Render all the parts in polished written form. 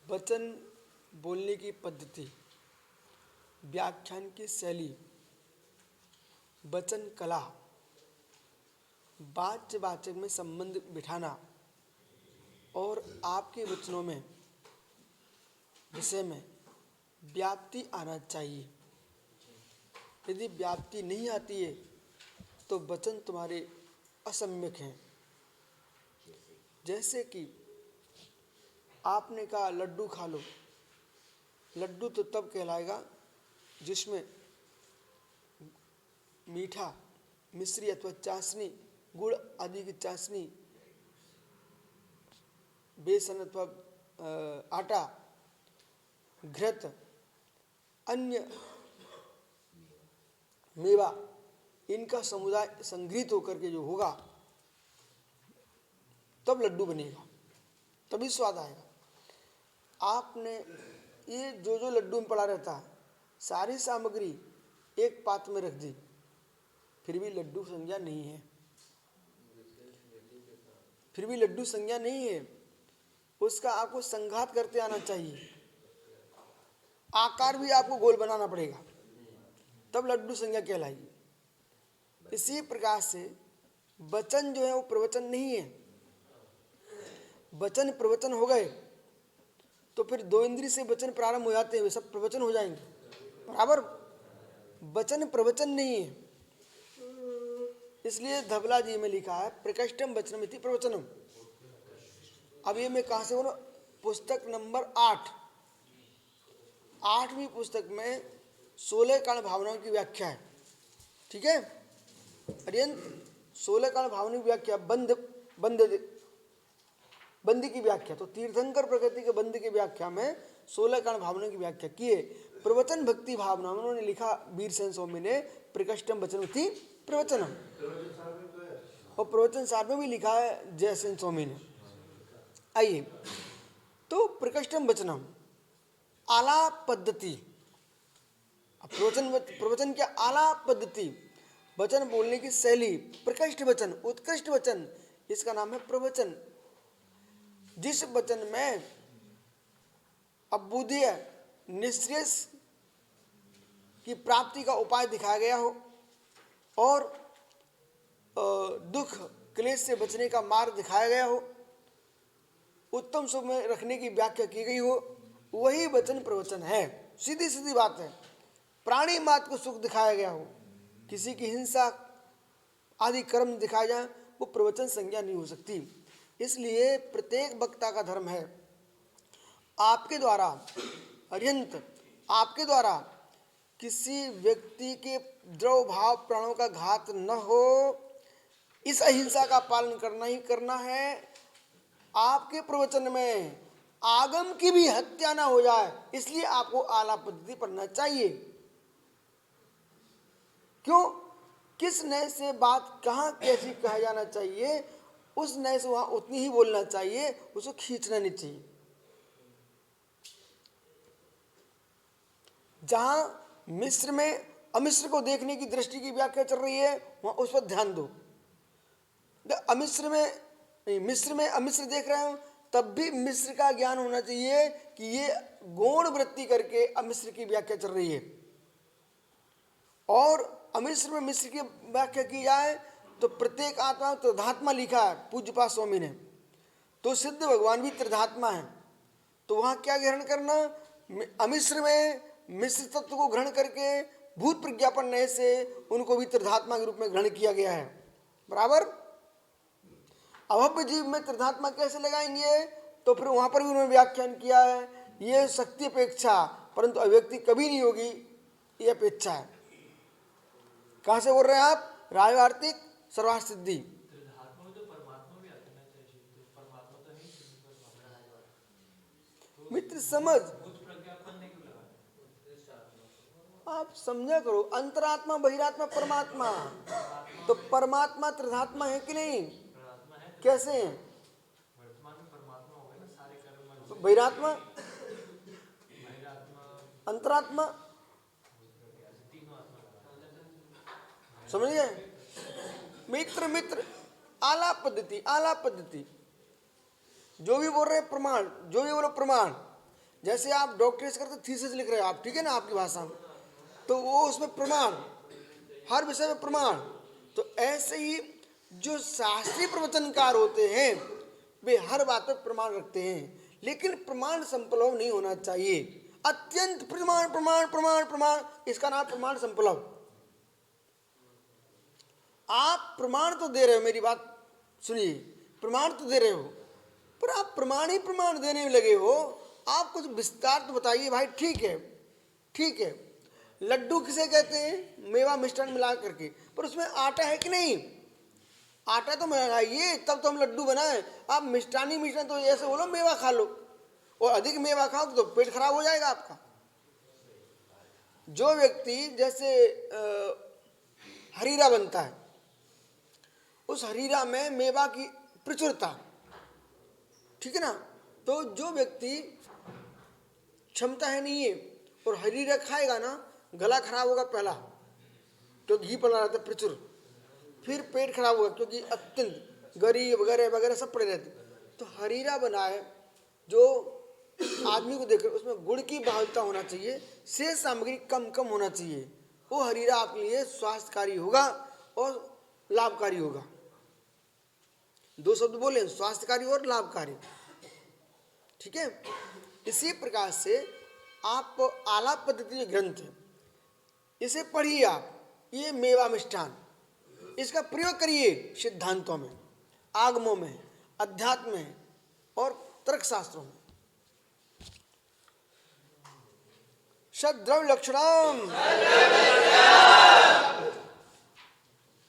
वचन बोलने की पद्धति, व्याख्यान की शैली, वचन कला, वाच्य वाचक में संबंध बिठाना और आपके वचनों में विषय में व्याप्ति आना चाहिए। यदि व्याप्ति नहीं आती है तो वचन तुम्हारे असम्यक हैं। जैसे कि आपने कहा लड्डू खा लो, लड्डू तो तब कहलाएगा जिसमें मीठा, मिश्री अथवा चाशनी, गुड़ आदि की चाशनी, बेसन अथवा आटा, घृत, अन्य मेवा, इनका समुदाय संगृहित होकर के जो होगा तब लड्डू बनेगा, तभी स्वाद आएगा। आपने ये जो लड्डू में पड़ा रहता है सारी सामग्री एक पात्र में रख दी, फिर भी लड्डू संज्ञा नहीं है, फिर भी लड्डू संज्ञा नहीं है। उसका आपको संघात करते आना चाहिए, आकार भी आपको गोल बनाना पड़ेगा, तब लड्डू संज्ञा कहलाएगी। इसी प्रकार से वचन जो है वो प्रवचन नहीं है। वचन प्रवचन हो गए तो फिर दो इंद्रिय से वचन प्रारंभ हो जाते हैं, वे सब प्रवचन हो जाएंगे, बराबर। वचन प्रवचन नहीं है। इसलिए धवला जी में लिखा है प्रकृष्टम वचनम इति प्रवचनम। अब ये मैं कहाँ से बोलूँ, पुस्तक नंबर 8, 8वीं पुस्तक में 16 कारण भावनाओं की व्याख्या है, ठीक है। अत्यंत 16 कारण भावनाओं की व्याख्या, बंद की व्याख्या, तो तीर्थंकर प्रकृति के बंद की व्याख्या में 16 कारण भावनाओं की व्याख्या की है। प्रवचन भक्ति भावना उन्होंने लिखा वीरसेन स्वामी ने, प्रकृष्टम वचनम इति प्रवचनम, और प्रवचन सार में भी लिखा है जयसेन स्वामी ने। आइए, तो प्रकृष्टम वचनम आलाप पद्धति, प्रवचन क्या, आलाप पद्धति, वचन बोलने की शैली, प्रकृष्ट वचन, उत्कृष्ट वचन, इसका नाम है प्रवचन। जिस वचन में अभ्युदय निःश्रेयस की प्राप्ति का उपाय दिखाया गया हो और दुख क्लेश से बचने का मार्ग दिखाया गया हो, उत्तम सुख में रखने की व्याख्या की गई हो, वही वचन प्रवचन है। सीधी सीधी बात है। प्राणी मात्र को सुख दिखाया गया हो, किसी की हिंसा आदि कर्म दिखाया जाए, वो प्रवचन संज्ञा नहीं हो सकती। इसलिए प्रत्येक वक्ता का धर्म है आपके द्वारा, अत्यंत आपके द्वारा किसी व्यक्ति के द्रव भाव प्राणों का घात न हो, इस अहिंसा का पालन करना ही करना है। आपके प्रवचन में आगम की भी हत्या ना हो जाए, इसलिए आपको आलाप पद्धति पढ़ना चाहिए। क्यों, किस नय से बात कहाँ कैसी कहा जाना चाहिए, उस नय से वहां उतनी ही बोलना चाहिए, उसको खींचना नहीं चाहिए। जहां मिस्र में अमिस्र को देखने की दृष्टि की व्याख्या चल रही है, वहां उस पर ध्यान दो। मिस्र में अमिस्र देख रहे हो, तब भी मिस्र का ज्ञान होना चाहिए कि ये गौण वृत्ति करके अमिस्र की व्याख्या चल रही है। और अमिस्र में मिस्र की व्याख्या की जाए तो प्रत्येक आत्मा त्रिधात्मा लिखा है पूज्यपाद स्वामी ने, तो सिद्ध भगवान भी त्रिधात्मा है। तो वहां क्या ग्रहण करना, अमिस्र में मिश्र तत्व को ग्रहण करके भूत प्रज्ञापन नय से उनको भी त्रिधात्मा के रूप में ग्रहण किया गया है, बराबर। अभव्य जीव में त्रिधात्मा कैसे लगाएंगे, तो फिर वहां पर भी उन्होंने व्याख्यान किया है, ये शक्ति अपेक्षा परंतु अभिव्यक्ति कभी नहीं होगी, ये अपेक्षा है। कहां से बोल रहे हैं आप, राजवार्तिक सर्वार्थ सिद्धि। मित्र समझ, आप समझा करो, अंतरात्मा बहिरात्मा परमात्मा, तो परमात्मा त्रिधात्मा है कि नहीं, कैसे है, बहिरात्मा अंतरात्मा, समझ गए। मित्र आलाप पद्धति, जो भी बोल रहे प्रमाण, जो भी बोलो प्रमाण, जैसे आप डॉक्टरेट करते थीसिस लिख रहे हो आप, ठीक है ना, आपकी भाषा में, तो वो उसमें प्रमाण, हर विषय में प्रमाण। तो ऐसे ही जो शास्त्रीय प्रवचनकार होते हैं वे हर बात पर प्रमाण रखते हैं, लेकिन प्रमाण संप्लव नहीं होना चाहिए। अत्यंत प्रमाण प्रमाण प्रमाण प्रमाण, इसका नाम प्रमाण संप्लव। आप प्रमाण तो दे रहे हो, मेरी बात सुनिए, प्रमाण तो दे रहे हो, पर आप प्रमाण ही प्रमाण देने में लगे हो। आप कुछ विस्तार तो बताइए भाई। ठीक है, ठीक है, लड्डू किसे कहते हैं? मेवा मिष्ठान मिला करके, पर उसमें आटा है कि नहीं? आटा तो मिलाइए तब तो हम लड्डू बनाए। आप मिष्ठान ही मिष्ठान, तो ऐसे बोलो मेवा खा लो, और अधिक मेवा खाओ तो पेट खराब हो जाएगा आपका। जो व्यक्ति जैसे हरीरा बनता है, उस हरीरा में मेवा की प्रचुरता, ठीक है ना, तो जो व्यक्ति क्षमता है नहीं है और हरीरा खाएगा ना, गला खराब होगा पहला, तो घी पड़ा रहता है प्रचुर, फिर पेट खराब होगा क्योंकि अत्यंत गरी वगैरह वगैरह सब पड़े रहते। तो हरीरा बनाए जो आदमी को देख रहे उसमें गुड़ की बाहुलता होना चाहिए, शेष सामग्री कम कम होना चाहिए, वो हरीरा आपके लिए स्वास्थ्यकारी होगा और लाभकारी होगा। दो शब्द बोले, स्वास्थ्यकारी और लाभकारी, ठीक है। इसी प्रकार से आप आलाप पद्धति ग्रंथ है, इसे पढ़िए आप, ये मेवा मिष्ठान, इसका प्रयोग करिए सिद्धांतों में, आगमों में, अध्यात्म में और तर्कशास्त्रों में। षड्द्रव्य लक्षणम,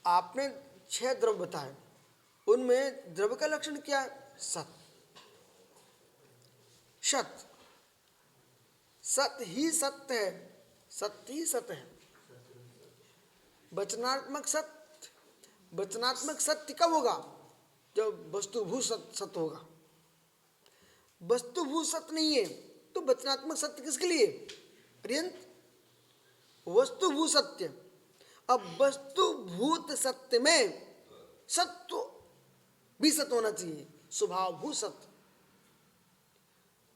आपने 6 द्रव्य बताए, उनमें द्रव्य का लक्षण क्या है? सत। सत, सत ही सत्य है, सत्य ही सत्य है। वचनात्मक सत्य, वचनात्मक सत्य कब होगा? जब वस्तुभूत सत्य होगा। वस्तुभूत सत्य नहीं है तो वचनात्मक सत्य किसके लिए? पर्यंत वस्तुभूत सत्य। अब वस्तुभूत सत्य में सत्य भी सत्य होना चाहिए, स्वभावभूत सत्य।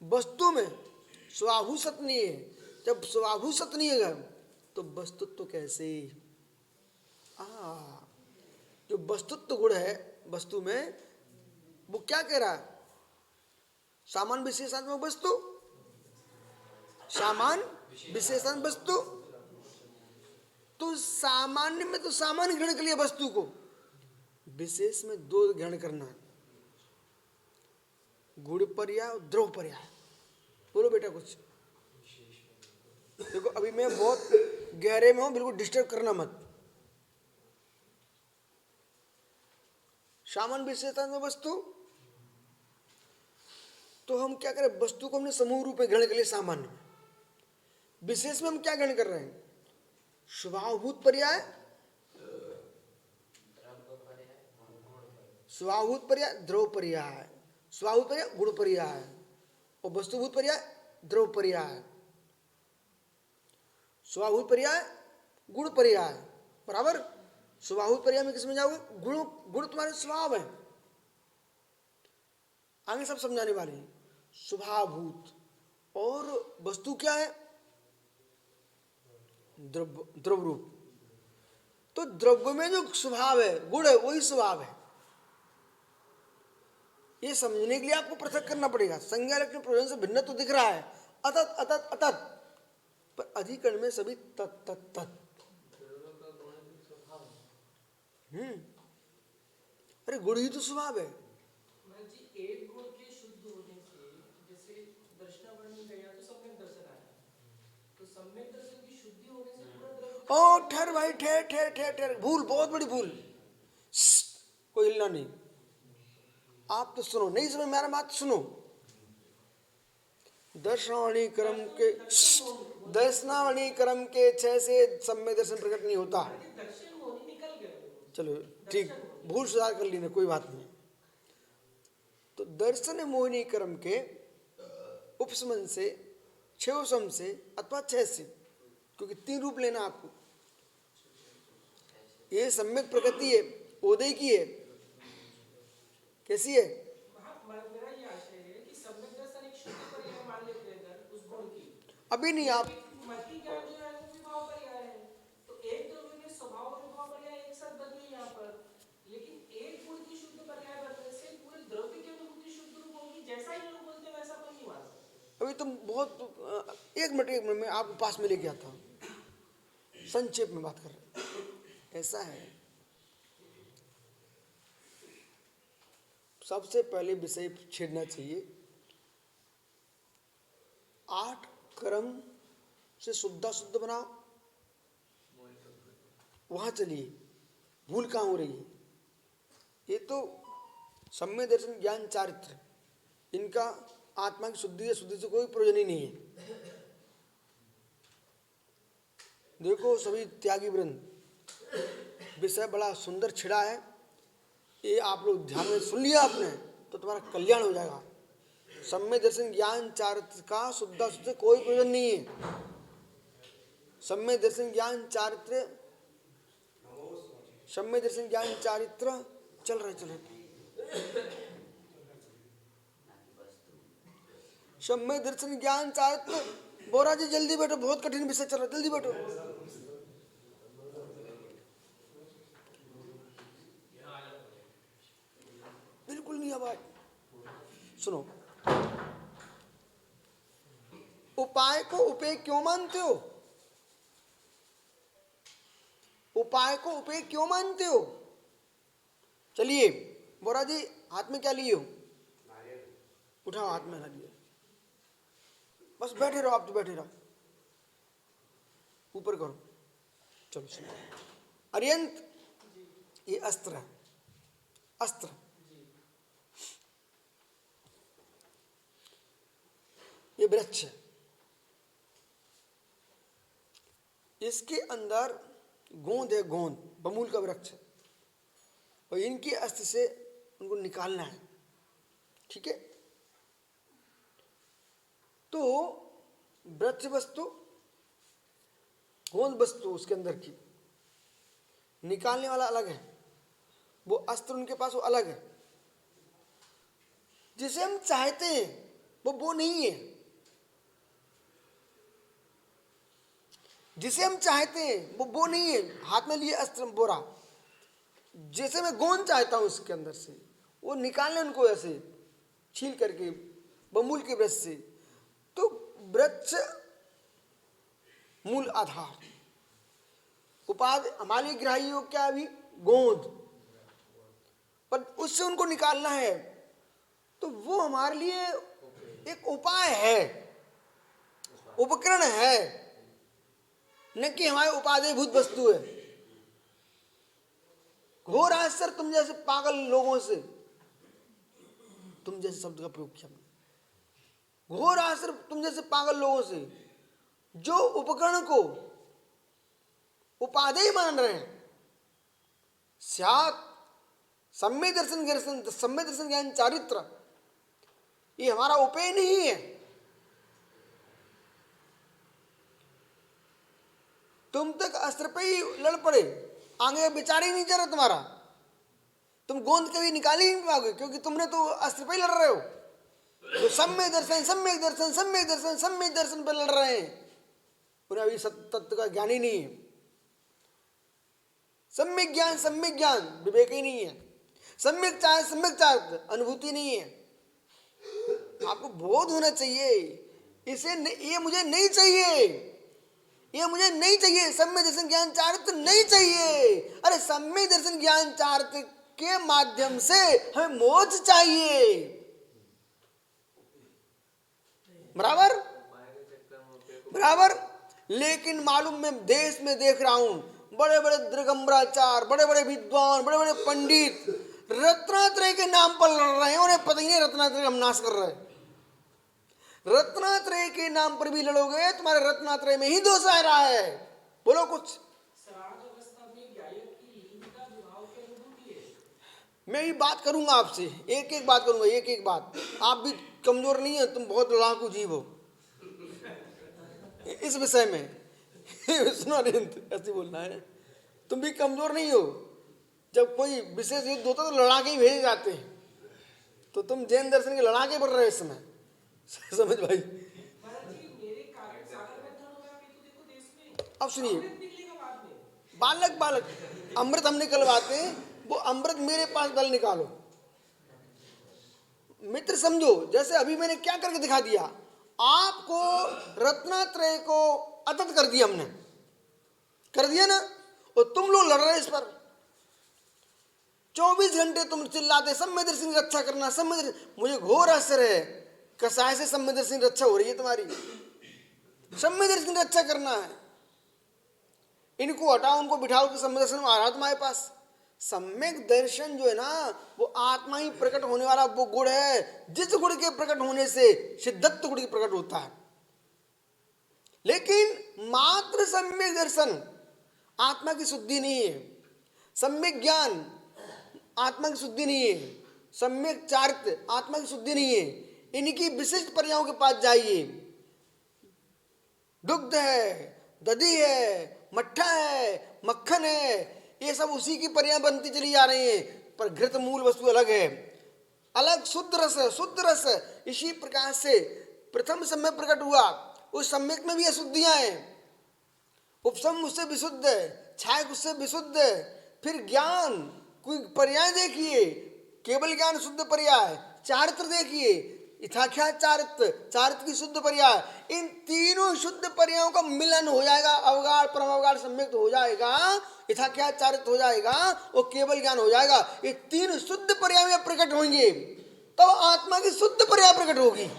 वस्तु में स्वभावभूत सत्य नहीं है, जब स्वभावभूत सत्य नहीं है तो वस्तुत्व कैसे? जो वस्तुत्व गुण है वस्तु में, वो क्या कह रहा है? सामान विशेषात्मक वस्तु, सामान विशेषात्मक वस्तु। तो सामान्य में तो सामान्य ग्रहण के लिए वस्तु को, विशेष में 2 ग्रहण करना है, गुण पर्याय और द्रव पर्याय। बोलो बेटा कुछ। देखो अभी मैं बहुत गहरे में हूं, बिल्कुल डिस्टर्ब करना मत। सामान्य विशेषता में वस्तु, तो हम क्या करें? वस्तु को हमने समूह रूप में ग्रहण कर लिया सामान्य में। विशेष में हम क्या ग्रहण कर रहे हैं? स्वभावभूत पर्याय, स्वभावभूत पर्याय, द्रव पर्याय, स्वभावभूत पर्याय, गुण पर्याय, और वस्तुभूत पर्याय द्रव पर्याय। स्वभावभूत पर्याय गुण पर्याय बराबर। स्वभावभूत पर्याय में किसमें जाओगे? गुण, गुण तुम्हारे स्वभाव है, आगे सब समझाने वाले हैं। स्वभावभूत और वस्तु क्या है? द्रव्य, द्रव रूप। तो द्रव्य में जो स्वभाव है, गुण है, वही स्वभाव है। ये समझने के लिए आपको पृथक करना पड़ेगा। संज्ञा लक्षण प्रयोजन से भिन्न तो दिख रहा है, अतत अतत अतत, पर अधिकरण में सभी तत् तत् तत्। अरे गुण ही तो स्वभाव है। एक गुण के शुद्ध होने से, जैसे दर्शनावरण गया तो सम्यक दर्शन आया, तो सम्यक दर्शन की शुद्धि होने से पूरा द्रव्य। ओ ठहर भाई, ठहर ठहर ठहर ठहर, भूल, बहुत बड़ी भूल। कोई हिलना नहीं, आप तो सुनो, नहीं समझ मेरा बात सुनो। दर्शनावली क्रम के, दर्शनावली क्रम के 6 से सम्यक दर्शन प्रकट नहीं होता। चलो ठीक, भूल सुधार कर लेना, कोई बात नहीं। तो दर्शन मोहिनी क्रम के उपसमन से, 6 उपसम से अथवा 6 से, क्योंकि 3 रूप लेना आपको। ये सम्यक प्रकृति है, ओदय की है, कैसी है? मेरा ये आशय है कि सम्यक दर्शन एक शुद्ध पर्याय मान लेते हैं, अभी नहीं आप मति ज्ञान जो है वो विभाव पर्याय है, तो एक द्रव्य में स्वभाव और विभाव पर्याय एक साथ बदले यहाँ पर, लेकिन एक गुण की शुद्ध पर्याय बदलने से पूरे द्रव्य की अनुभूति शुद्ध रूप होगी, जैसा ही लोग बोलते हैं वैसा अपन नहीं मान सकते। अभी तुम बहुत एक मिनट मैं आपको पास में लेके आता हूँ, संक्षेप में बात कर रहे हैं। ऐसा है, सबसे पहले विषय छेड़ना चाहिए, 8 कर्म से शुद्ध बनाओ, वहां चलिए, भूल कहाँ हो रही है। ये तो सम्यक दर्शन ज्ञान चारित्र, इनका आत्मा की शुद्धि से कोई प्रयोजन ही नहीं है। देखो सभी त्यागी वृंद, विषय बड़ा सुंदर छिड़ा है, ये आप लोग ध्यान में सुन लिया आपने तो तुम्हारा कल्याण हो जाएगा। सम्यक दर्शन ज्ञान चारित्र का शुद्ध से कोई प्रयोजन नहीं है। सम्यक दर्शन ज्ञान चारित्र, सम्यक दर्शन ज्ञान चारित्र चल रहे सम्यक दर्शन ज्ञान चारित्र। बोरा जी जल्दी बैठो, बहुत कठिन विषय चल रहा है, जल्दी बैठो। बिल्कुल नहीं आवाज सुनो। उपाय को उपेय क्यों मानते हो? उपाय को उपेय क्यों मानते हो? चलिए बोरा जी, हाथ में क्या लिए हो? उठाओ, हाथ में लिए। बस बैठे रहो, आप तो बैठे रहो, ऊपर करो। चलो सुनो, अरियंत ये अस्त्र है, अस्त्र। ये वृक्ष है, इसके अंदर गोंद है, गोंद बमूल का वृक्ष है, और इनके अस्त्र से उनको निकालना है, ठीक है। तो वृक्ष वस्तु, गोंद वस्तु उसके अंदर की, निकालने वाला अलग है, वो अस्त्र उनके पास वो अलग है। जिसे हम चाहते हैं वो नहीं है, जिसे हम चाहते हैं वो नहीं है। हाथ में लिए अस्त्र बोरा, जैसे मैं गोंद चाहता हूं उसके अंदर से, वो निकालने उनको ऐसे छील करके बमूल के वृक्ष से। तो वृक्ष मूल आधार, उपाधि हमारे लिए ग्राह्य योग क्या अभी? गोंद, पर उससे उनको निकालना है, तो वो हमारे लिए एक उपाय है, उपकरण है, न कि हमारे उपादेयभूत वस्तु है। घोर आश्चर्य तुम जैसे पागल लोगों से, तुम जैसे शब्द का प्रयोग किया, घोर आश्चर्य तुम जैसे पागल लोगों से जो उपकरण को उपादेय मान रहे हैं। स्यात् सम्यक दर्शन ज्ञान चारित्र, ये हमारा उपेय नहीं है। तुम तक अस्त्र पे ही लड़ पड़े, आगे विचार ही नहीं चल रहा तुम्हारा, तुम गोंद कभी निकाल ही नहीं पाओगे, क्योंकि तुमने तो अस्त्र पे ही लड़ रहे हो। तो सम्यक दर्शन सम्यक दर्शन सम्यक दर्शन सम्यक दर्शन पे लड़ रहे हैं, उन्हें अभी सत्य तत्व का ज्ञान ही नहीं है। सम्यक ज्ञान विवेक ही नहीं है। सम्यक चारित्र अनुभूति नहीं है। आपको बोध होना चाहिए, इसे ये मुझे नहीं चाहिए, ये मुझे नहीं चाहिए, सम्यक दर्शन ज्ञान चारित्र नहीं चाहिए। अरे सम्यक दर्शन ज्ञान चारित्र के माध्यम से हमें मोक्ष चाहिए, बराबर बराबर। लेकिन मालूम मैं देश में देख रहा हूं, बड़े बड़े दिगंबराचार, बड़े बड़े विद्वान, बड़े बड़े पंडित रत्नात्रय के नाम पर लड़ रहे हैं। उन्हें पता ही नहीं रत्नात्रय हम नाश कर रहे हैं। रत्नात्रय के नाम पर भी लड़ोगे, तुम्हारे रत्नात्रय में ही दोष आ रहा है। बोलो कुछ। मैं भी बात करूंगा आपसे, एक एक बात करूंगा, एक एक बात। आप भी कमजोर नहीं है, तुम बहुत लड़ाकू जीव हो इस विषय में सुनो अरिहंत, ऐसे बोलना है, तुम भी कमजोर नहीं हो। जब कोई विशेष युद्ध होता तो लड़ाके ही भेजे जाते हैं, तो तुम जैन दर्शन के लड़ाके बढ़ रहे हो इस समय समझ भाई। मेरे कारण सागर अब सुनिए, निकलेगा बाद में। बालक बालक अमृत हम निकलवाते हैं, वो अमृत मेरे पास बल निकालो। मित्र समझो, जैसे अभी मैंने क्या करके दिखा दिया, आपको रत्नात्रय को अतत कर दिया, हमने कर दिया ना, और तुम लोग लड़ रहे इस पर। 24 घंटे तुम चिल्लाते सम्मेदर सिंह रक्षा करना, सम्मेदर। मुझे घोर आश्चर्य है, कसाय से सम्मेदर सिंह रक्षा हो रही है तुम्हारी। सम्मेदर सिंह रक्षा करना है, इनको हटाओ, उनको बिठाओ कि सम्यक दर्शन आ रहा तुम्हारे पास। सम्यक दर्शन जो है ना, वो आत्मा ही प्रकट होने वाला वो गुण है, जिस गुण के प्रकट होने से सिद्धत्व गुण की प्रकट होता है। लेकिन मात्र सम्यक दर्शन आत्मा की शुद्धि नहीं है, सम्यक ज्ञान आत्मा की शुद्धि नहीं है, सम्यक चारित्र आत्मा की शुद्धि नहीं है। इनकी विशिष्ट पर्यायों के पास जाइए। दुग्ध है, दधी है, मट्ठा है, मक्खन है, ये सब उसी की पर्याय बनती चली जा रही हैं, पर घृत मूल वस्तु अलग है, अलग शुद्ध रस है, शुद्ध रस है। इसी प्रकार से प्रथम सम्यक प्रकट हुआ, उस सम्यक में भी अशुद्धियां हैं। उपसम उससे विशुद्ध है, छायक उससे विशुद्ध है। फिर ज्ञान कोई पर्याय देखिए, केवल ज्ञान शुद्ध पर्याय, चारित्र देखिए, यथाख्या चारित्र, चारित्र की शुद्ध पर्याय। इन तीनों शुद्ध पर्यायों का मिलन हो जाएगा, अवगाढ़ परम अवगाढ़ सम्यक हो जाएगा, यथाख्या चारित्र हो जाएगा और केवल ज्ञान हो जाएगा। ये तीन शुद्ध पर्याय में प्रकट होंगे, तो आत्मा की शुद्ध पर्याय प्रकट होगी।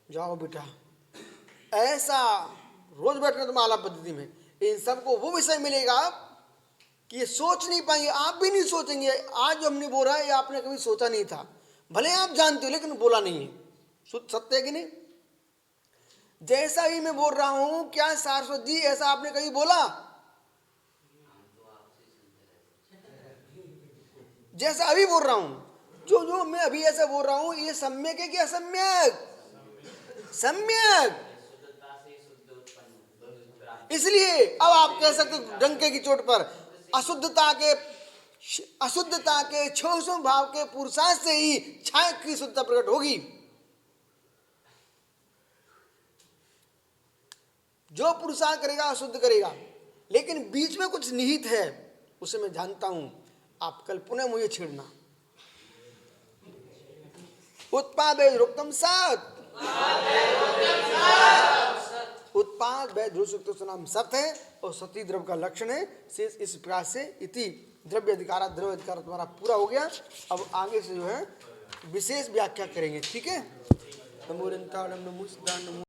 जाओ बेटा, ऐसा रोज बैठना तुम आलाप पद्धति में, इन सबको वो विषय मिलेगा कि ये सोच नहीं पाएंगे, आप भी नहीं सोचेंगे। आज जो हमने बोला है ये आपने कभी सोचा नहीं था, भले आप जानते हो लेकिन बोला नहीं है। सत्य है कि नहीं? जैसा ही मैं बोल रहा हूं, क्या सारस्वत जी ऐसा आपने कभी बोला? जैसा अभी बोल रहा हूं, जो मैं अभी ऐसा बोल रहा हूं, ये सम्यक है कि असम्यक? सम्यक। इसलिए अब आप कह सकते हो डंके की चोट पर, अशुद्धता के सूक्ष्म भाव के पुरुषार्थ से ही छायक की शुद्धता प्रकट होगी। जो पुरुषार्थ करेगा अशुद्ध करेगा, लेकिन बीच में कुछ निहित है, उसे मैं जानता हूं। आप कल पुनः मुझे छेड़ना। उत्पाद रुक्तम सत, उत्पाद वैध नाम सत है, और सती द्रव्य का लक्षण है। शेष इस प्रकार से इति द्रव्य अधिकार, द्रव्य अधिकार तुम्हारा पूरा हो गया। अब आगे से जो है विशेष व्याख्या करेंगे, ठीक है। नमो